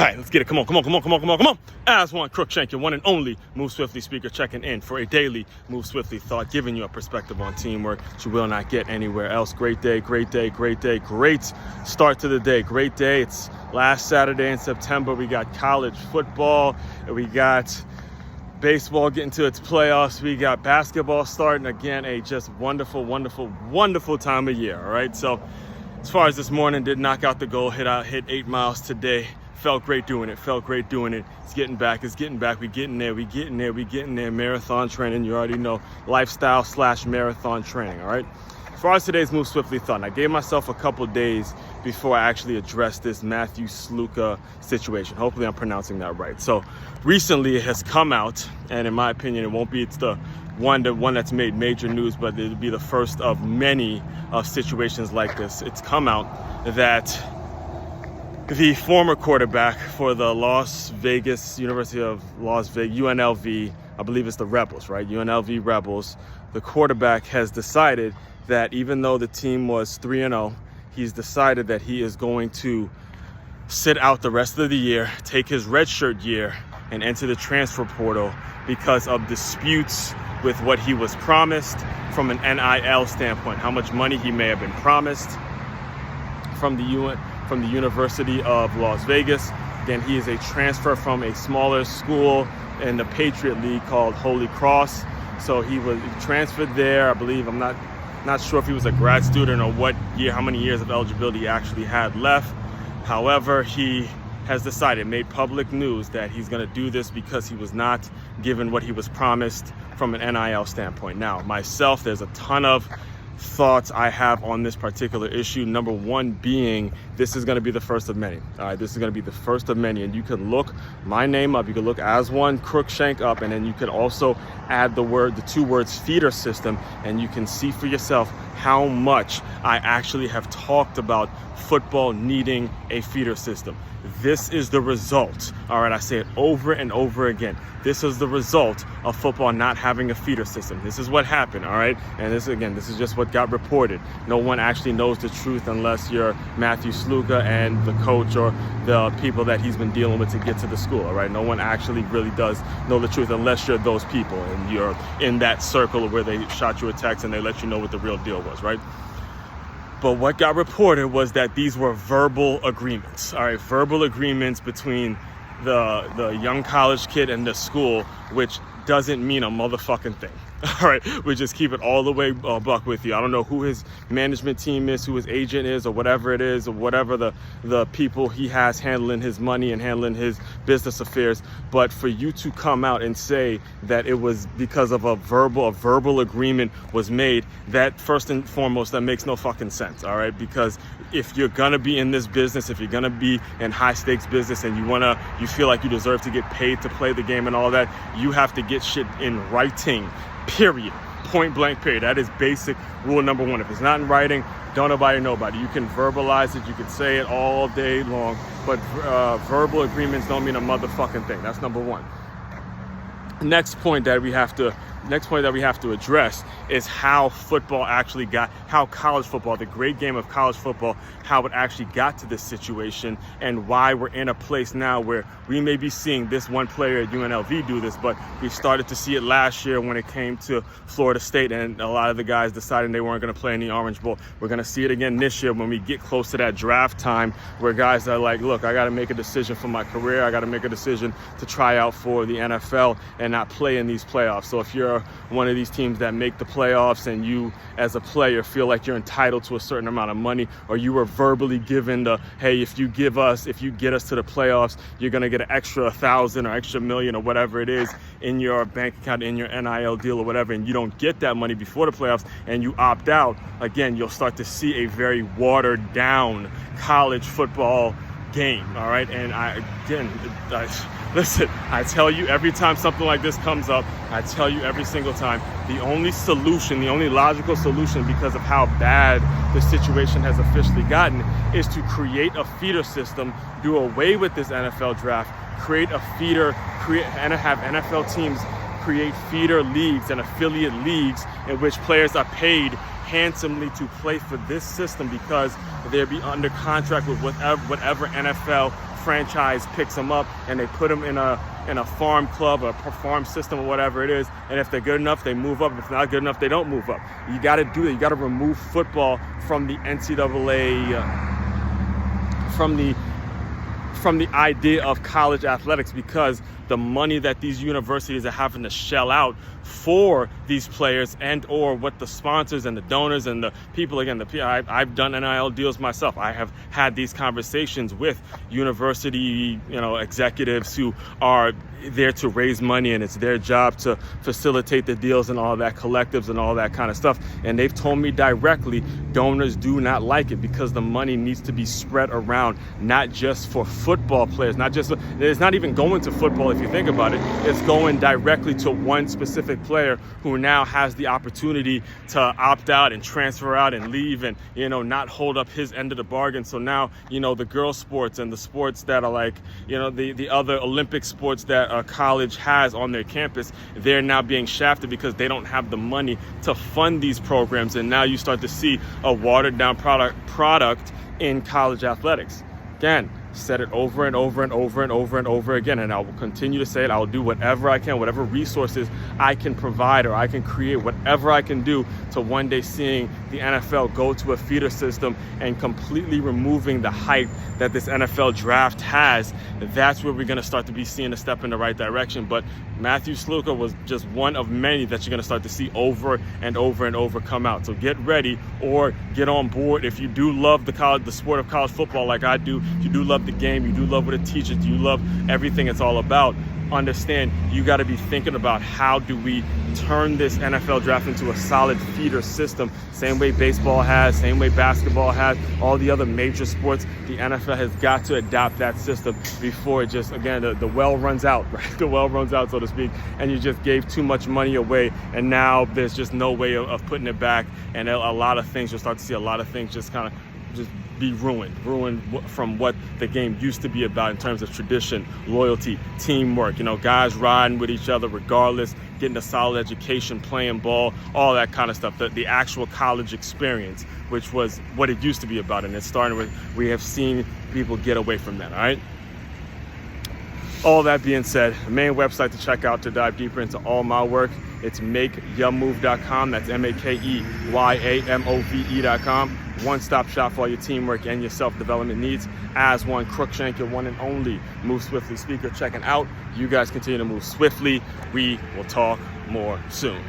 All right, let's get it. Come on. Aswand, Cruickshank, your one and only Move Swiftly speaker, checking in for a daily Move Swiftly thought, giving you a perspective on teamwork that you will not get anywhere else. Great day. Great start to the day. Great day. It's last Saturday in September. We got college football. We got baseball getting to its playoffs. We got basketball starting again. A just wonderful time of year. All right. So as far as this morning, did knock out the goal, hit 8 miles today. Felt great doing it. It's getting back. We getting there. Marathon training, you already know. Lifestyle / marathon training, all right? As far as today's Move Swiftly thought, I gave myself a couple days before I actually addressed this 𝐕𝐈𝐃𝐄𝐒 situation. Hopefully I'm pronouncing that right. So recently it has come out, and in my opinion, it won't be the one that's made major news, but it'll be the first of many of situations like this. It's come out that the former quarterback for the University of Las Vegas, UNLV, I believe it's the Rebels, right? UNLV Rebels. The quarterback has decided that even though the team was 3-0, he's decided that he is going to sit out the rest of the year, take his redshirt year, and enter the transfer portal because of disputes with what he was promised from an NIL standpoint, how much money he may have been promised from the University of Las Vegas. Again, he is a transfer from a smaller school in the Patriot League called Holy Cross. So he was transferred there. I believe, I'm not sure if he was a grad student or how many years of eligibility he actually had left. However, he has decided, made public news, that he's going to do this because he was not given what he was promised from an NIL standpoint. Now, myself, there's a ton of thoughts I have on this particular issue. Number one being, this is going to be the first of many. All right, this is going to be the first of many, and you could look my name up, you could look Aswand Cruickshank up, and then you could also add the two words feeder system, and you can see for yourself how much I actually have talked about football needing a feeder system. This is the result. All right, I say it over and over again. This is the result of football not having a feeder system. This is what happened, all right? And this is just what got reported. No one actually knows the truth unless you're 𝐕𝐈𝐃𝐄𝐒 and the coach or the people that he's been dealing with to get to the school, all right? No one actually really does know the truth unless you're those people and you're in that circle where they shot you a text and they let you know what the real deal was, right? But what got reported was that these were verbal agreements, all right? Verbal agreements between the young college kid and the school, which doesn't mean a motherfucking thing. All right, we just keep it all the way buck with you. I don't know who his management team is, who his agent is, or whatever it is, or whatever the people he has handling his money and handling his business affairs. But for you to come out and say that it was because of a verbal agreement was made, that first and foremost, that makes no fucking sense. All right, because if you're gonna be in this business, if you're gonna be in high stakes business, and you feel like you deserve to get paid to play the game and all that, you have to get shit in writing. Period. Point blank, period. That is basic rule number one. If it's not in writing, don't nobody know about it. You can verbalize it, you can say it all day long, but verbal agreements don't mean a motherfucking thing. That's number one. Next point that we have to address is how college football, the great game of college football, how it actually got to this situation, and why we're in a place now where we may be seeing this one player at UNLV do this, but we started to see it last year when it came to Florida State, and a lot of the guys deciding they weren't going to play in the Orange Bowl. We're going to see it again this year when we get close to that draft time, where guys are like, look, I got to make a decision for my career. I got to make a decision to try out for the NFL and not play in these playoffs. So if you're one of these teams that make the playoffs and you as a player feel like you're entitled to a certain amount of money, or you were verbally given hey, if you get us to the playoffs, you're going to get an extra 1,000 or extra million or whatever it is in your bank account, in your NIL deal or whatever, and you don't get that money before the playoffs and you opt out, again, you'll start to see a very watered down college football game. All right. And listen, I tell you every time something like this comes up, I tell you every single time, the only logical solution, because of how bad the situation has officially gotten, is to create a feeder system, do away with this NFL draft, create a feeder, and have NFL teams create feeder leagues and affiliate leagues in which players are paid handsomely to play for this system because they'll be under contract with whatever NFL franchise picks them up and they put them in a farm club, a farm system, or whatever it is. And if they're good enough, they move up. If they're not good enough, they don't move up. You got to do that. You got to remove football from the NCAA, from the idea of college athletics, because the money that these universities are having to shell out for these players, and or what the sponsors and the donors and the people, again, I've done NIL deals myself. I have had these conversations with university, executives who are there to raise money, and it's their job to facilitate the deals and all that, collectives and all that kind of stuff. And they've told me directly, donors do not like it because the money needs to be spread around, not just for football players, it's not even going to football if you think about it. It's going directly to one specific player who now has the opportunity to opt out and transfer out and leave and, not hold up his end of the bargain. So now, the girls' sports and the sports that are like, the other Olympic sports that a college has on their campus, they're now being shafted because they don't have the money to fund these programs. And now you start to see a watered down product in college athletics. Again, said it over and over and over and over and over again, and I will continue to say it. I will do whatever I can, whatever resources I can provide or I can create, whatever I can do to one day seeing the NFL go to a feeder system and completely removing the hype that this NFL draft has. That's where we're going to start to be seeing a step in the right direction. But Matthew Sluka was just one of many that you're going to start to see over and over and over come out. So get ready or get on board if you do love the sport of college football like I do. If you do love the game, you do love what it teaches, you love everything it's all about. Understand, you got to be thinking about how do we turn this NFL draft into a solid feeder system, same way baseball has, same way basketball has, all the other major sports. The NFL has got to adopt that system before it just, again, the well runs out, right? The well runs out, so to speak, and you just gave too much money away, and now there's just no way of putting it back, and a lot of things, you'll start to see a lot of things just kind of just be ruined from what the game used to be about in terms of tradition, loyalty, teamwork, guys riding with each other regardless, getting a solid education, playing ball, all that kind of stuff, the actual college experience, which was what it used to be about. And it's starting with, we have seen people get away from that, all right? All that being said, the main website to check out to dive deeper into all my work, it's makeyourmove.com. That's makeyourmove.com. One-stop shop for all your teamwork and your self-development needs. Aswand, Cruickshank, your one and only Move Swiftly speaker checking out. You guys continue to move swiftly. We will talk more soon.